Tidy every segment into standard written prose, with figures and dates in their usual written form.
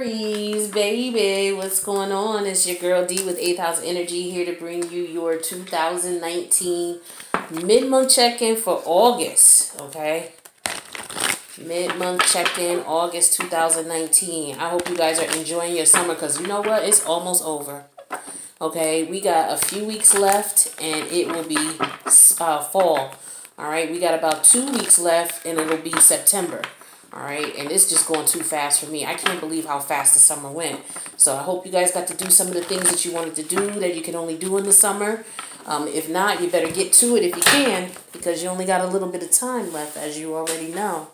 Aries, baby, what's going on? It's your girl D with 8th House Energy here to bring you your 2019 mid-month check-in for August, okay? Mid-month check-in, August 2019. I hope you guys are enjoying your summer because you know what? It's almost over, okay? We got a few weeks left and it will be fall, all right? We got about 2 weeks left and it'll be September. All right, and it's just going too fast for me. I can't believe how fast the summer went. So I hope you guys got to do some of the things that you wanted to do that you can only do in the summer. If not, you better get to it if you can, because you only got a little bit of time left, as you already know.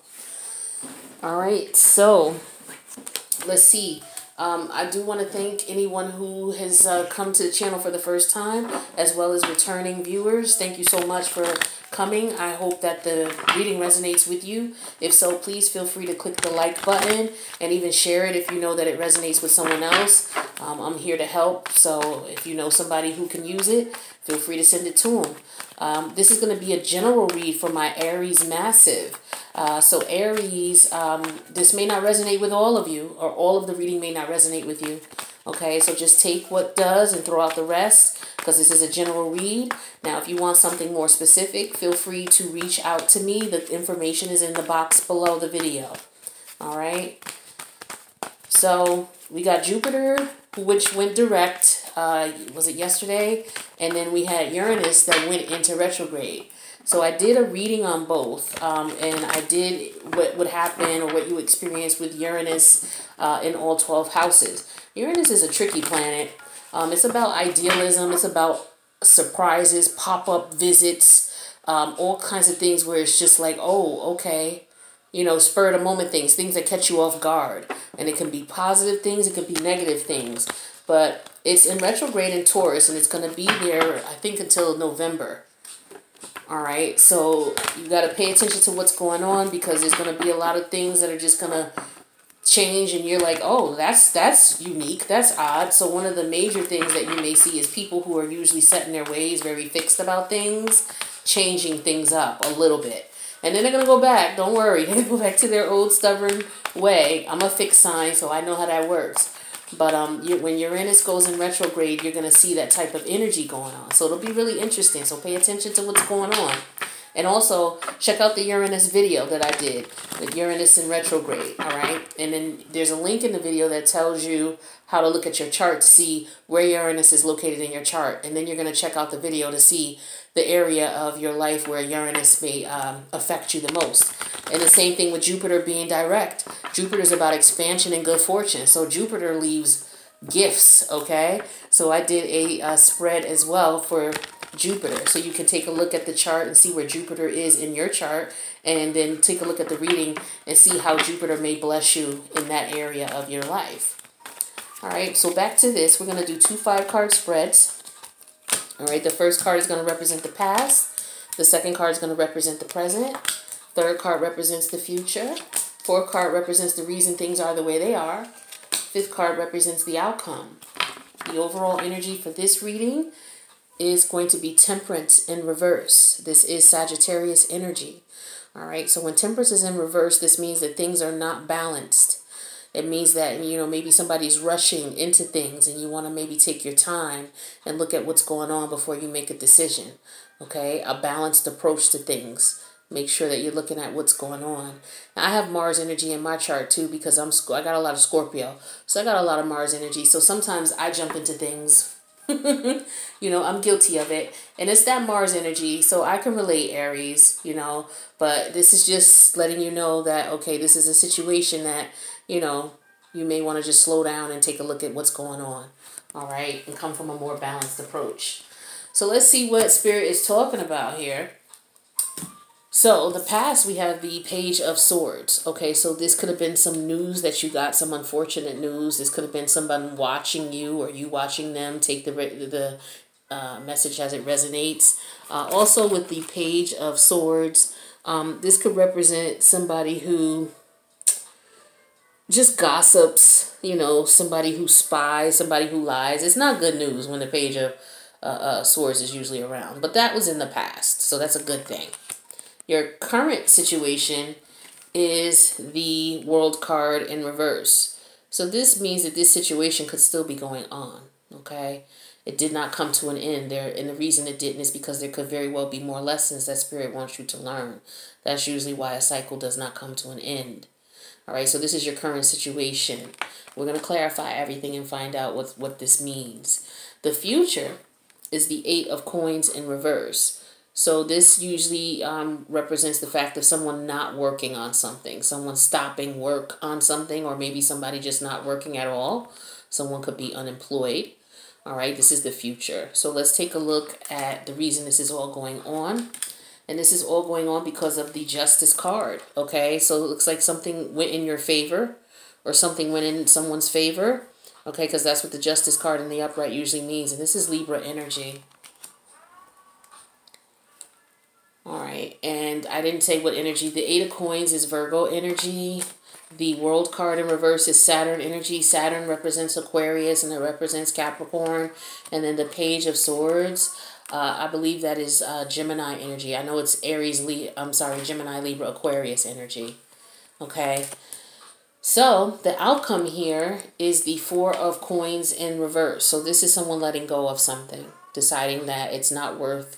All right, so let's see. I do want to thank anyone who has come to the channel for the first time, as well as returning viewers. Thank you so much for coming. I hope that the reading resonates with you. If so, please feel free to click the like button and even share it if you know that it resonates with someone else. I'm here to help, so if you know somebody who can use it, feel free to send it to them. This is going to be a general read for my Aries massive. So Aries, this may not resonate with all of you, or all of the reading may not resonate with you. Okay, so just take what does and throw out the rest, because this is a general read. Now, if you want something more specific, feel free to reach out to me. The information is in the box below the video. All right. So we got Jupiter, which went direct. Was it yesterday? And then we had Uranus that went into retrograde. So I did a reading on both, and I did what would happen or what you experience with Uranus in all 12 houses. Uranus is a tricky planet. It's about idealism. It's about surprises, pop-up visits, all kinds of things where it's just like, oh, okay, you know, spur-of-the-moment things that catch you off guard. And it can be positive things, it can be negative things. But it's in retrograde in Taurus, and it's going to be there, I think, until November. All right, so you got to pay attention to what's going on, because there's going to be a lot of things that are just going to change, and you're like, oh, that's unique, that's odd. So one of the major things that you may see is people who are usually set in their ways, very fixed about things, changing things up a little bit. And then they're going to go back. Don't worry. They're going to go back to their old stubborn way. I'm a fixed sign, so I know how that works. But when Uranus goes in retrograde, you're going to see that type of energy going on. So it'll be really interesting. So pay attention to what's going on. And also, check out the Uranus video that I did with Uranus in retrograde, all right? And then there's a link in the video that tells you how to look at your chart to see where Uranus is located in your chart. And then you're going to check out the video to see the area of your life where Uranus may affect you the most. And the same thing with Jupiter being direct. Jupiter's about expansion and good fortune. So Jupiter leaves gifts, okay? So I did a spread as well for Jupiter. So you can take a look at the chart and see where Jupiter is in your chart, and then take a look at the reading and see how Jupiter may bless you in that area of your life. All right, so back to this. We're going to do 2 5-card spreads. All right, the first card is going to represent the past. The second card is going to represent the present. Third card represents the future. Fourth card represents the reason things are the way they are. Fifth card represents the outcome. The overall energy for this reading is going to be Temperance in reverse. This is Sagittarius energy. All right, so when Temperance is in reverse, this means that things are not balanced. It means that, you know, maybe somebody's rushing into things and you want to maybe take your time and look at what's going on before you make a decision. Okay, a balanced approach to things. Make sure that you're looking at what's going on. Now, I have Mars energy in my chart too, because I got a lot of Scorpio. So I got a lot of Mars energy. So sometimes I jump into things. You know, I'm guilty of it. And it's that Mars energy, so I can relate, Aries, you know. But this is just letting you know that, okay, this is a situation that, you know, you may want to just slow down and take a look at what's going on. All right, and come from a more balanced approach. So let's see what Spirit is talking about here. So the past, we have the Page of Swords. Okay, so this could have been some news that you got, some unfortunate news. This could have been someone watching you or you watching them. Take the message as it resonates. Also with the Page of Swords, this could represent somebody who just gossips, you know, somebody who spies, somebody who lies. It's not good news when the Page of Swords is usually around. But that was in the past, so that's a good thing. Your current situation is the World card in reverse. So this means that this situation could still be going on, okay? It did not come to an end there, and the reason it didn't is because there could very well be more lessons that Spirit wants you to learn. That's usually why a cycle does not come to an end. All right, so this is your current situation. We're going to clarify everything and find out what this means. The future is the 8 of coins in reverse. So this usually represents the fact of someone not working on something, someone stopping work on something, or maybe somebody just not working at all. Someone could be unemployed. All right, this is the future. So let's take a look at the reason this is all going on. And this is all going on because of the Justice card, okay? So it looks like something went in your favor or something went in someone's favor, okay? Because that's what the Justice card in the upright usually means. And this is Libra energy. All right, and I didn't say what energy. The 8 of coins is Virgo energy. The World card in reverse is Saturn energy. Saturn represents Aquarius and it represents Capricorn. And then the Page of Swords, I believe that is Gemini energy. I know it's Aries, Gemini, Libra, Aquarius energy. Okay. So the outcome here is the 4 of coins in reverse. So this is someone letting go of something, deciding that it's not worth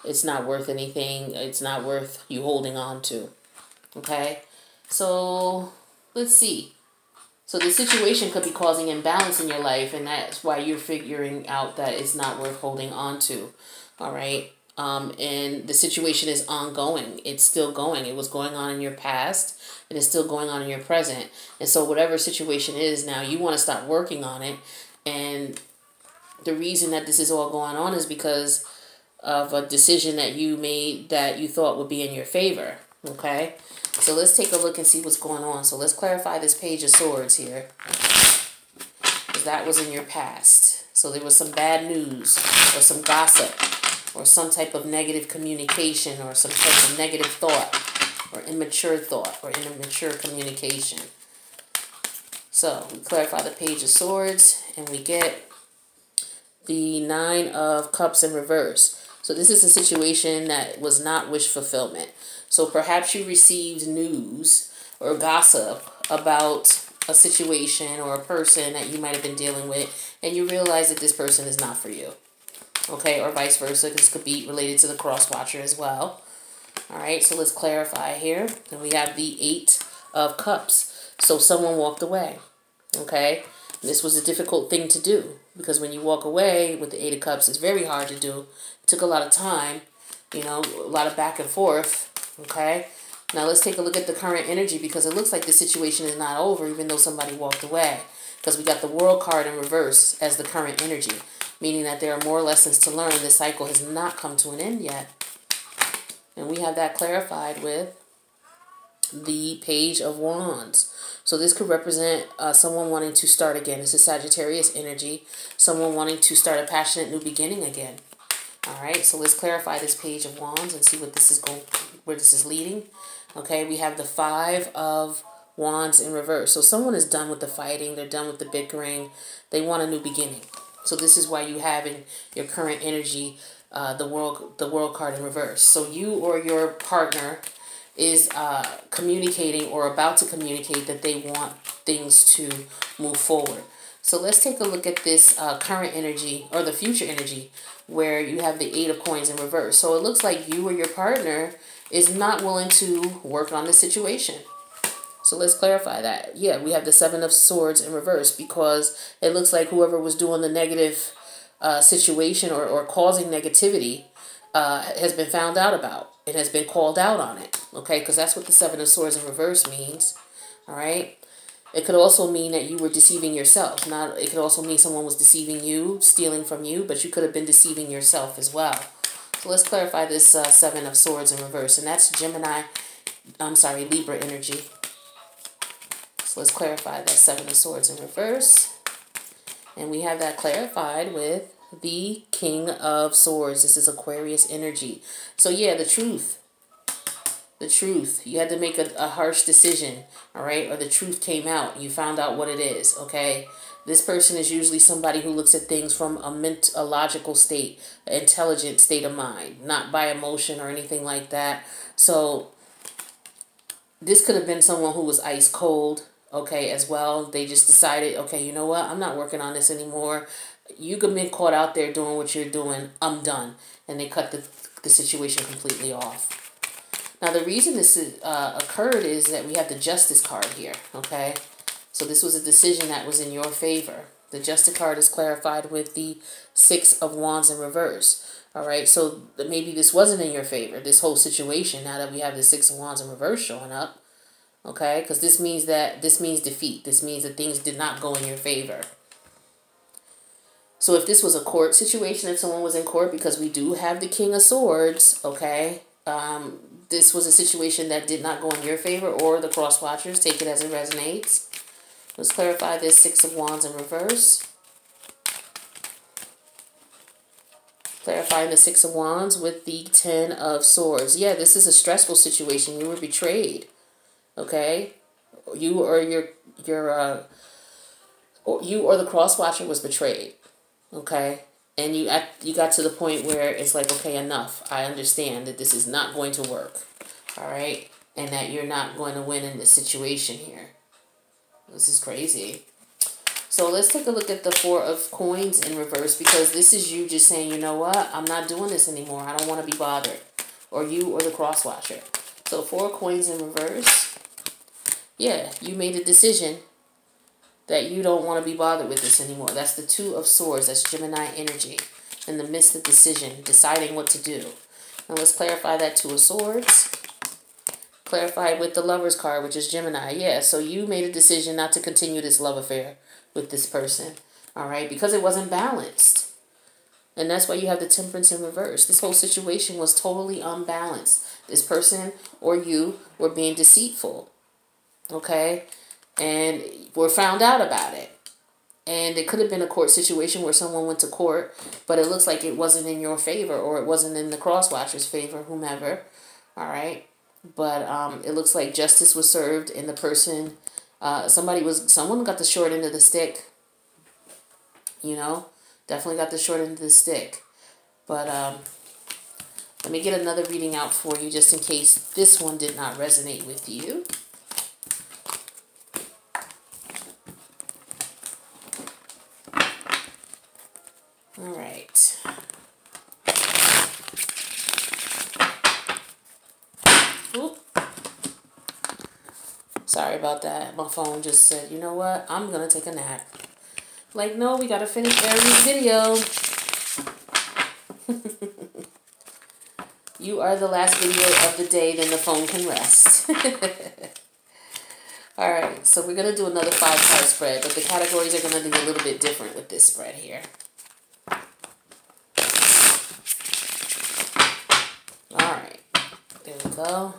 anything. It's not worth you holding on to. Okay. So let's see. So the situation could be causing imbalance in your life, and that's why you're figuring out that it's not worth holding on to. All right. And the situation is ongoing. It's still going. It was going on in your past, and it's still going on in your present. And so whatever situation is now, you want to stop working on it. And the reason that this is all going on is because of a decision that you made that you thought would be in your favor. Okay. So let's take a look and see what's going on. So let's clarify this Page of Swords here. Because that was in your past. So there was some bad news or some gossip or some type of negative communication or some type of negative thought or immature communication. So we clarify the Page of Swords and we get the 9 of Cups in reverse. So this is a situation that was not wish fulfillment. So perhaps you received news or gossip about a situation or a person that you might have been dealing with, and you realize that this person is not for you. Okay, or vice versa. This could be related to the cross watcher as well. All right, so let's clarify here. And we have the 8 of Cups. So someone walked away. Okay, this was a difficult thing to do because when you walk away with the 8 of Cups, it's very hard to do. It took a lot of time, you know, a lot of back and forth. Okay, now let's take a look at the current energy because it looks like the situation is not over even though somebody walked away, because we got the World card in reverse as the current energy, meaning that there are more lessons to learn. This cycle has not come to an end yet. And we have that clarified with the Page of Wands. So this could represent someone wanting to start again. This is Sagittarius energy, someone wanting to start a passionate new beginning again. All right, so let's clarify this Page of Wands and see what this is where this is leading. Okay, we have the 5 of Wands in reverse. So someone is done with the fighting. They're done with the bickering. They want a new beginning. So this is why you have in your current energy the world card in reverse. So you or your partner is communicating or about to communicate that they want things to move forward. So let's take a look at this current energy or the future energy where you have the 8 of coins in reverse. So it looks like you or your partner is not willing to work on the situation. So let's clarify that. Yeah, we have the 7 of Swords in reverse because it looks like whoever was doing the negative situation or causing negativity has been found out about. It has been called out on it. Okay, because that's what the 7 of Swords in reverse means. All right. It could also mean that you were deceiving yourself. It could also mean someone was deceiving you, stealing from you, but you could have been deceiving yourself as well. So let's clarify this 7 of Swords in reverse, and that's Libra energy. So let's clarify that 7 of Swords in reverse. And we have that clarified with the King of Swords. This is Aquarius energy. So yeah, the truth. The truth. You had to make a harsh decision, all right? Or the truth came out. You found out what it is, okay? This person is usually somebody who looks at things from a logical state, an intelligent state of mind, not by emotion or anything like that. So this could have been someone who was ice cold, okay, as well. They just decided, okay, you know what? I'm not working on this anymore. You could be caught out there doing what you're doing. I'm done. And they cut the situation completely off. Now, the reason this occurred is that we have the Justice card here, okay? So this was a decision that was in your favor. The Justice card is clarified with the Six of Wands in reverse, all right? So maybe this wasn't in your favor, this whole situation, now that we have the Six of Wands in reverse showing up, okay? Because this means defeat. This means that things did not go in your favor. So if this was a court situation, if someone was in court, because we do have the King of Swords, okay, this was a situation that did not go in your favor, or the cross watchers, take it as it resonates. Let's clarify this Six of Wands in reverse. Clarifying the Six of Wands with the Ten of Swords. Yeah, this is a stressful situation. You were betrayed, okay? You or you or the cross watcher was betrayed, okay? And you got to the point where it's like, okay, enough. I understand that this is not going to work, all right? And that you're not going to win in this situation here. This is crazy. So let's take a look at the Four of Coins in reverse, because this is you just saying, you know what? I'm not doing this anymore. I don't want to be bothered. Or you or the cross watcher. So Four of Coins in reverse. Yeah, you made a decision that you don't want to be bothered with this anymore. That's the Two of Swords. That's Gemini energy. In the midst of decision, deciding what to do. Now let's clarify that Two of Swords. Clarified with the Lover's card, which is Gemini. Yeah, so you made a decision not to continue this love affair with this person. All right, because it wasn't balanced. And that's why you have the Temperance in reverse. This whole situation was totally unbalanced. This person or you were being deceitful. Okay? And were found out about it. And it could have been a court situation where someone went to court, but it looks like it wasn't in your favor, or it wasn't in the cross watcher's favor, whomever. All right? But it looks like justice was served, and the person, someone got the short end of the stick. You know, definitely got the short end of the stick. But let me get another reading out for you, just in case this one did not resonate with you. All right. Oop. Sorry about that. My phone just said, you know what? I'm going to take a nap. Like, no, we got to finish Aries' video. You are the last video of the day, then the phone can rest. All right, so we're going to do another 5-card spread, but the categories are going to be a little bit different with this spread here. All right, there we go.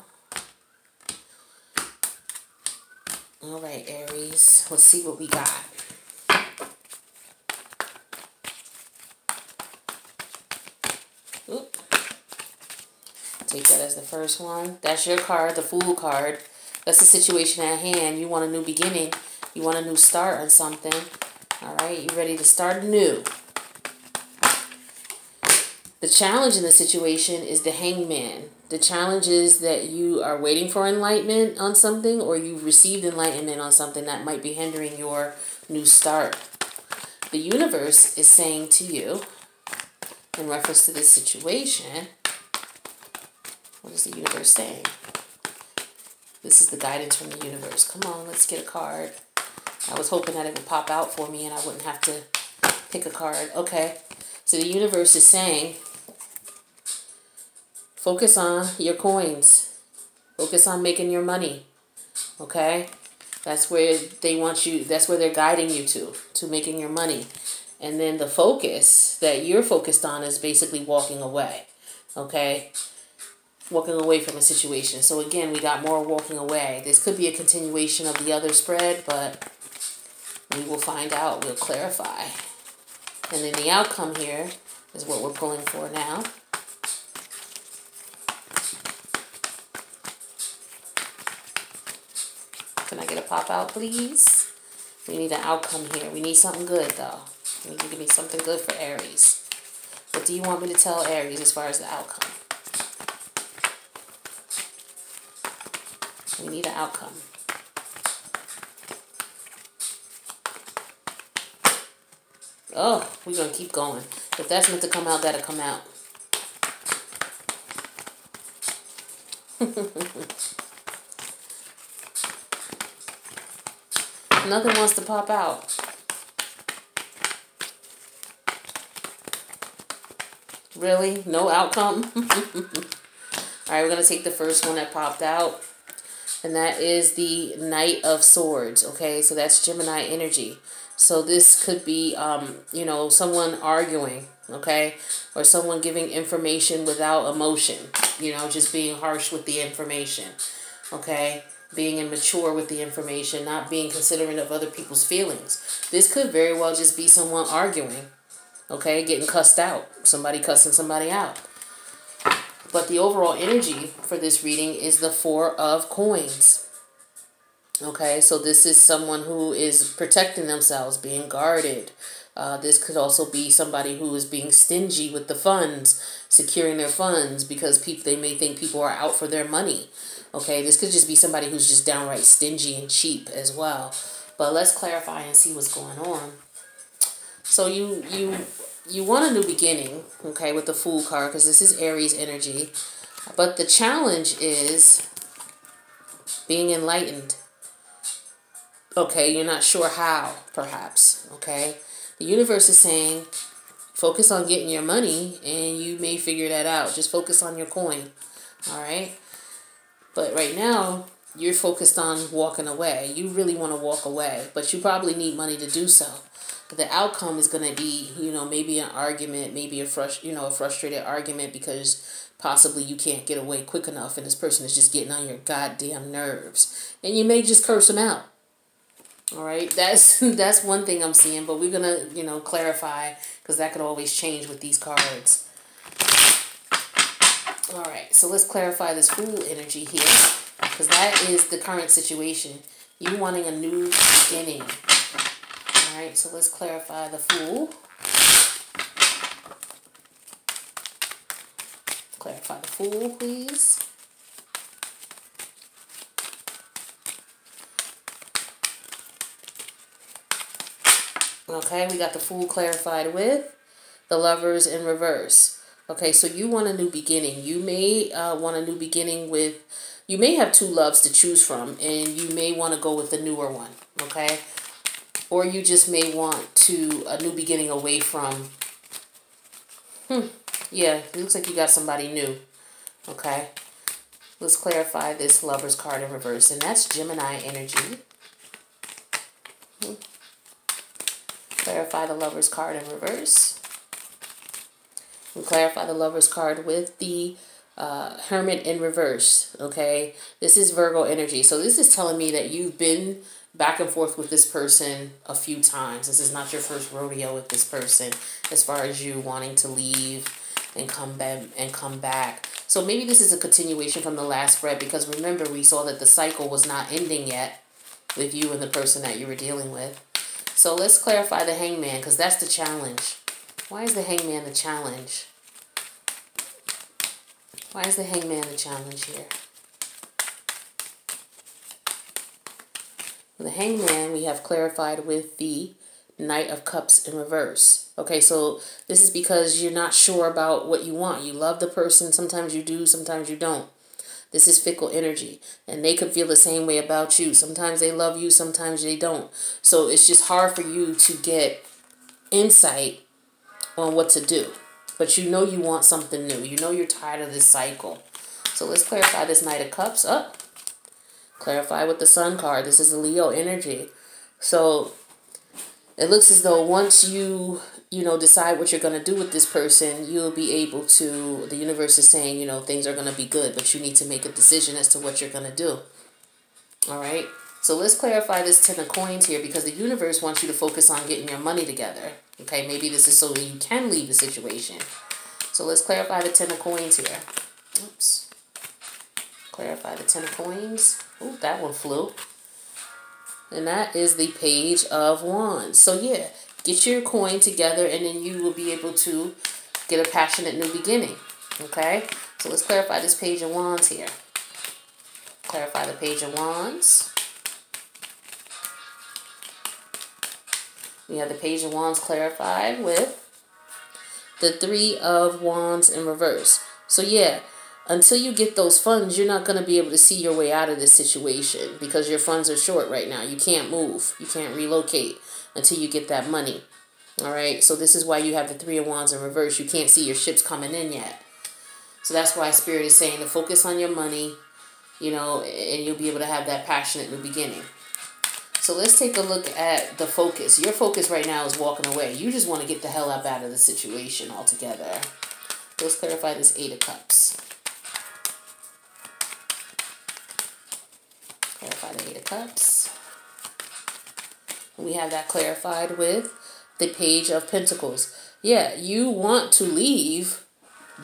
All right, Aries, let's see what we got. Oop. Take that as the first one. That's your card, the Fool card. That's the situation at hand. You want a new beginning. You want a new start on something. All right, you ready to start anew. The challenge in the situation is the Hangman. The challenge is that you are waiting for enlightenment on something, or you've received enlightenment on something that might be hindering your new start. The universe is saying to you, in reference to this situation, what is the universe saying? This is the guidance from the universe. Come on, let's get a card. I was hoping that it would pop out for me and I wouldn't have to pick a card. Okay, so the universe is saying, focus on your coins. Focus on making your money. Okay? That's where they want you, that's where they're guiding you to making your money. And then the focus that you're focused on is basically walking away. Okay? Walking away from a situation. So again, we got more walking away. This could be a continuation of the other spread, but we will find out. We'll clarify. And then the outcome here is what we're pulling for now. Can I get a pop out, please? We need an outcome here. We need something good, though. You need to give me something good for Aries. What do you want me to tell Aries as far as the outcome? We need an outcome. Oh, we're going to keep going. If that's meant to come out, that'll come out. Nothing wants to pop out. Really? No outcome? Alright, we're going to take the first one that popped out. And that is the Knight of Swords. Okay, so that's Gemini energy. So this could be, you know, someone arguing, okay? Or someone giving information without emotion. You know, just being harsh with the information, okay? Being immature with the information, not being considerate of other people's feelings. This could very well just be someone arguing, okay? Getting cussed out. Somebody cussing somebody out. But the overall energy for this reading is the Four of Coins. Okay, so this is someone who is protecting themselves, being guarded. This could also be somebody who is being stingy with the funds, securing their funds because they may think people are out for their money. Okay, this could just be somebody who's just downright stingy and cheap as well. But let's clarify and see what's going on. So you want a new beginning, okay, with the Fool card because this is Aries energy. But the challenge is being enlightened. Okay, you're not sure how, perhaps, okay? The universe is saying, focus on getting your money, and you may figure that out. Just focus on your coin, all right? But right now, you're focused on walking away. You really want to walk away, but you probably need money to do so. But the outcome is going to be, you know, maybe an argument, maybe a frustrated argument because possibly you can't get away quick enough, and this person is just getting on your goddamn nerves. And you may just curse them out. All right, that's one thing I'm seeing, but we're gonna, you know, clarify because that could always change with these cards. All right, so let's clarify this Fool energy here because that is the current situation. You wanting a new beginning. All right, so let's clarify the Fool. Clarify the Fool, please. Okay, we got the Fool clarified with the Lovers in reverse. Okay, so you want a new beginning. You may want a new beginning with, you may have two loves to choose from, and you may want to go with the newer one, okay? Or you just may want a new beginning away from, yeah, it looks like you got somebody new, okay? Let's clarify this Lovers card in reverse, and that's Gemini energy. Clarify the Lovers card in reverse. And clarify the Lovers card with the Hermit in reverse. Okay, this is Virgo energy. So this is telling me that you've been back and forth with this person a few times. This is not your first rodeo with this person as far as you wanting to leave and come back. So maybe this is a continuation from the last spread because remember we saw that the cycle was not ending yet with you and the person that you were dealing with. So let's clarify the Hangman because that's the challenge. Why is the Hangman the challenge? Why is the Hangman the challenge here? The Hangman we have clarified with the Knight of Cups in reverse. Okay, so this is because you're not sure about what you want. You love the person. Sometimes you do, sometimes you don't. This is fickle energy, and they could feel the same way about you. Sometimes they love you, sometimes they don't. So it's just hard for you to get insight on what to do. But you know you want something new. You know you're tired of this cycle. So let's clarify this Knight of Cups up. Clarify with the Sun card. This is a Leo energy. So it looks as though once you decide what you're going to do with this person, you'll be able to, the universe is saying, things are going to be good, but you need to make a decision as to what you're going to do. All right. So let's clarify this Ten of Coins here because the universe wants you to focus on getting your money together. Okay. Maybe this is so that you can leave the situation. So let's clarify the Ten of Coins here. Oops. Clarify the Ten of Coins. Ooh, that one flew. And that is the Page of Wands. So yeah, get your coin together and then you will be able to get a passionate new beginning. Okay? So let's clarify this Page of Wands here. Clarify the Page of Wands. We have the Page of Wands clarified with the Three of Wands in reverse. So yeah, until you get those funds, you're not going to be able to see your way out of this situation because your funds are short right now. You can't move. You can't relocate until you get that money. All right, so this is why you have the Three of Wands in reverse. You can't see your ships coming in yet. So that's why Spirit is saying to focus on your money, you know, and you'll be able to have that passionate new beginning. So let's take a look at the focus. Your focus right now is walking away. You just want to get the hell up out of the situation altogether. Let's clarify this Eight of Cups. Clarify the Eight of Cups. We have that clarified with the Page of Pentacles. Yeah, you want to leave,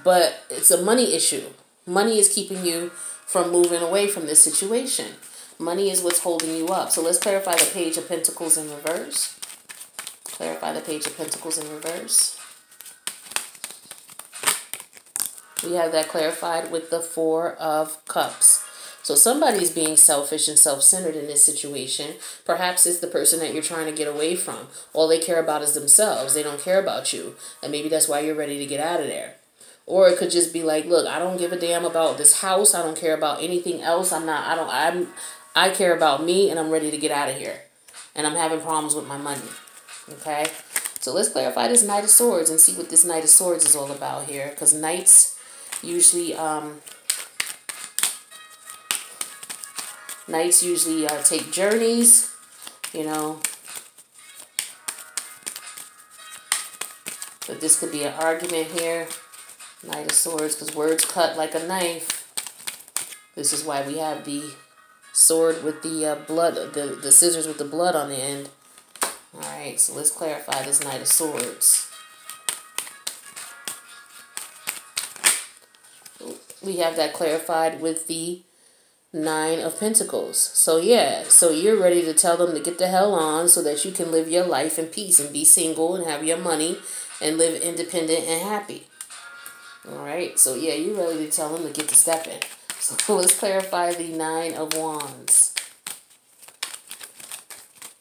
but it's a money issue. Money is keeping you from moving away from this situation. Money is what's holding you up. So let's clarify the Page of Pentacles in reverse. Clarify the Page of Pentacles in reverse. We have that clarified with the Four of Cups. So somebody's being selfish and self-centered in this situation. Perhaps it's the person that you're trying to get away from. All they care about is themselves. They don't care about you. And maybe that's why you're ready to get out of there. Or it could just be like, look, I don't give a damn about this house. I don't care about anything else. I care about me and I'm ready to get out of here. And I'm having problems with my money. Okay? So let's clarify this Knight of Swords and see what this Knight of Swords is all about here. Because knights usually take journeys, you know. But this could be an argument here. Knight of Swords, because words cut like a knife. This is why we have the sword with the blood, the scissors with the blood on the end. Alright, so let's clarify this Knight of Swords. We have that clarified with the Nine of Pentacles. So yeah, so you're ready to tell them to get the hell on so that you can live your life in peace and be single and have your money and live independent and happy. Alright, so yeah, you're ready to tell them to get to stepping. So let's clarify the Nine of Wands.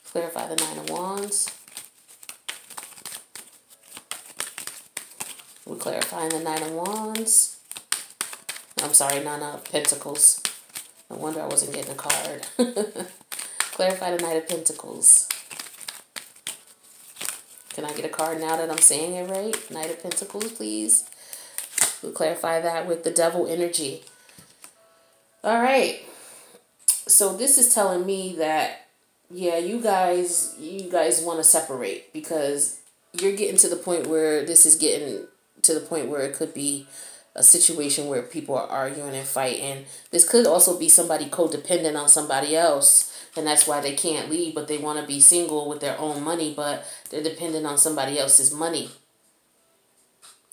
Clarify the Nine of Wands. We're clarifying the Nine of Wands. I'm sorry, Nine of Pentacles. No wonder I wasn't getting a card. Clarify the Knight of Pentacles. Can I get a card now that I'm saying it right? Knight of Pentacles, please. We'll clarify that with the Devil energy. All right. So this is telling me that, yeah, you guys want to separate because you're getting to the point where this is getting to the point where it could be a situation where people are arguing and fighting. This could also be somebody codependent on somebody else, and that's why they can't leave, but they want to be single with their own money, but they're dependent on somebody else's money.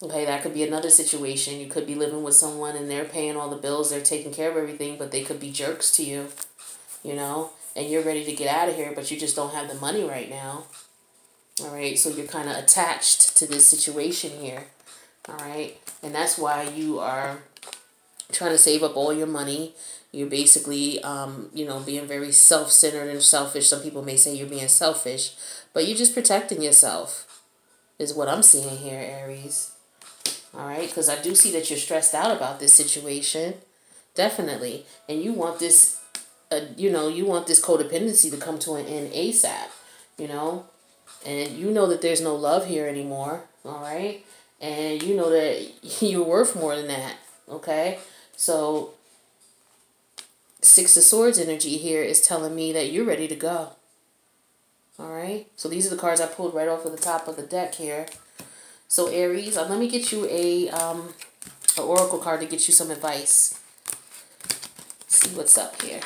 Okay, that could be another situation. You could be living with someone and they're paying all the bills, they're taking care of everything, but they could be jerks to you, you know, and you're ready to get out of here, but you just don't have the money right now. All right, so you're kind of attached to this situation here. All right, and that's why you are trying to save up all your money. You're basically, you know, being very self-centered and selfish. Some people may say you're being selfish, but you're just protecting yourself is what I'm seeing here, Aries. All right, because I do see that you're stressed out about this situation, definitely. And you want this, you know, you want this codependency to come to an end ASAP, you know. And you know that there's no love here anymore, all right? And you know that you're worth more than that, okay? So, Six of Swords energy here is telling me that you're ready to go, all right? So these are the cards I pulled right off of the top of the deck here. So, Aries, let me get you an oracle card to get you some advice. See what's up here.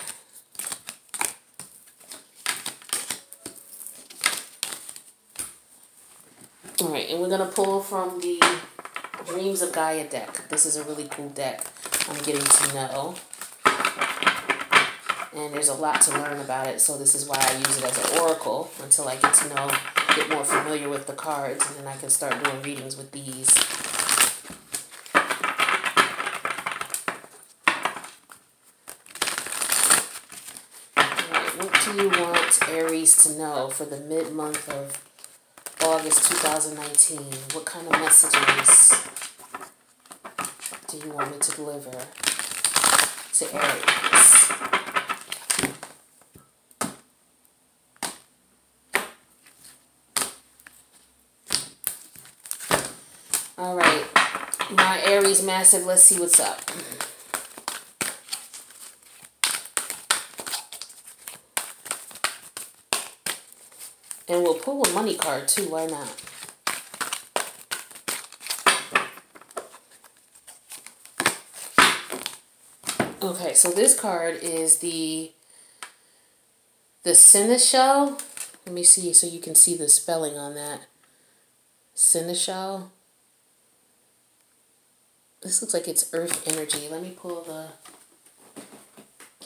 All right, and we're going to pull from the Dreams of Gaia deck. This is a really cool deck I'm getting to know. And there's a lot to learn about it, so this is why I use it as an oracle until I get more familiar with the cards, and then I can start doing readings with these. All right, what do you want Aries to know for the mid-month of August 2019. What kind of messages do you want me to deliver to Aries? All right, my Aries massive, let's see what's up. And we'll pull a money card too, why not? Okay, so this card is the Seneschal. Let me see so you can see the spelling on that. Seneschal. This looks like it's earth energy. Let me pull the...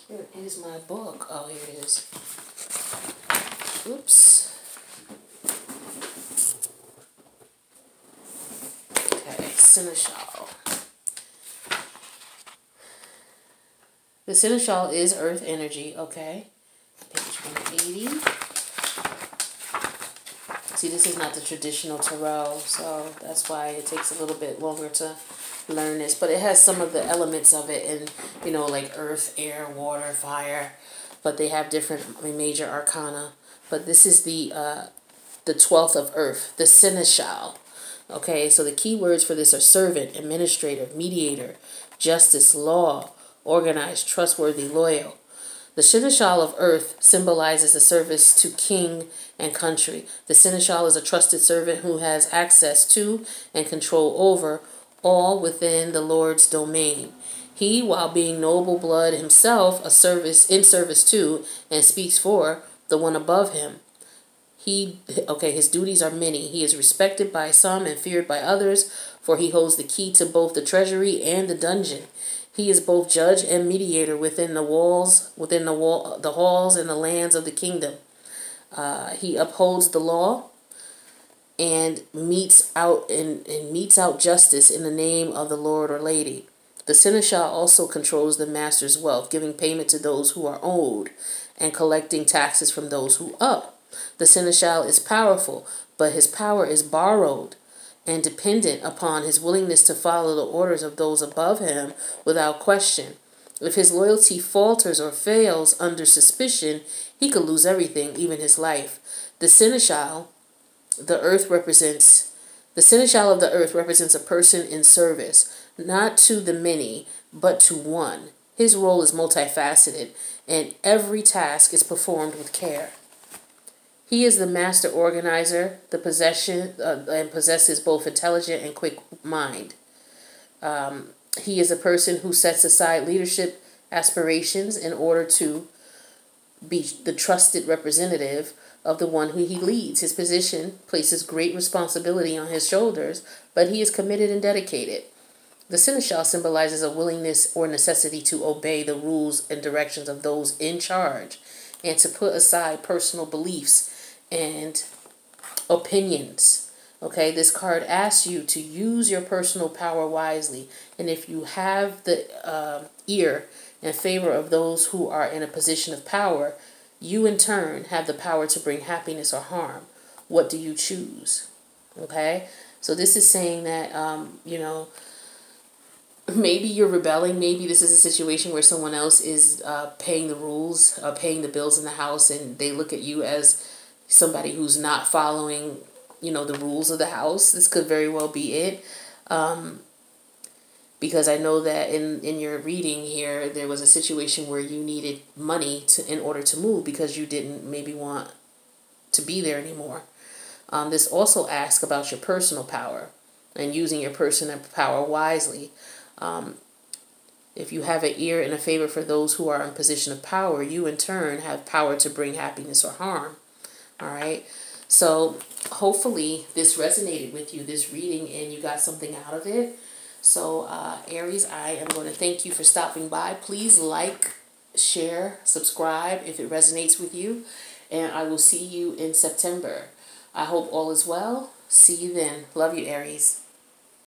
Here is my book. Oh, here it is. Oops. Okay, Seneschal. The Seneschal is earth energy, okay. Page 180. See, this is not the traditional tarot, so that's why it takes a little bit longer to learn this. But it has some of the elements of it, and you know, like earth, air, water, fire. But they have different major arcana. But this is the 12th of earth, the Seneschal. Okay, so the key words for this are servant, administrator, mediator, justice, law, organized, trustworthy, loyal. The Seneschal of earth symbolizes the service to king and country. The Seneschal is a trusted servant who has access to and control over all within the Lord's domain. He, while being noble blood himself, in service to and speaks for the one above him. His duties are many. He is respected by some and feared by others, for he holds the key to both the treasury and the dungeon. He is both judge and mediator within the halls and the lands of the kingdom. He upholds the law and metes out justice in the name of the Lord or Lady. The Seneschal also controls the master's wealth, giving payment to those who are owed and collecting taxes from those who owe. The Seneschal is powerful, but his power is borrowed and dependent upon his willingness to follow the orders of those above him without question. If his loyalty falters or fails under suspicion, he could lose everything, even his life. The Seneschal of the earth represents a person in service, not to the many, but to one. His role is multifaceted, and every task is performed with care. He is the master organizer, and possesses both intelligent and quick mind. He is a person who sets aside leadership aspirations in order to be the trusted representative of the one who he leads. His position places great responsibility on his shoulders, but he is committed and dedicated. The Seneschal symbolizes a willingness or necessity to obey the rules and directions of those in charge and to put aside personal beliefs and opinions. Okay, this card asks you to use your personal power wisely. And if you have the ear in favor of those who are in a position of power, you in turn have the power to bring happiness or harm. What do you choose? Okay, so this is saying that, maybe you're rebelling. Maybe this is a situation where someone else is paying the rules, paying the bills in the house, and they look at you as somebody who's not following, the rules of the house. This could very well be it. Because I know that in your reading here, there was a situation where you needed money in order to move because you didn't maybe want to be there anymore. This also asks about your personal power and using your personal power wisely. If you have an ear and a favor for those who are in position of power, you in turn have power to bring happiness or harm. All right. So hopefully this resonated with you, this reading, and you got something out of it. So Aries, I am going to thank you for stopping by. Please like, share, subscribe if it resonates with you. And I will see you in September. I hope all is well. See you then. Love you, Aries.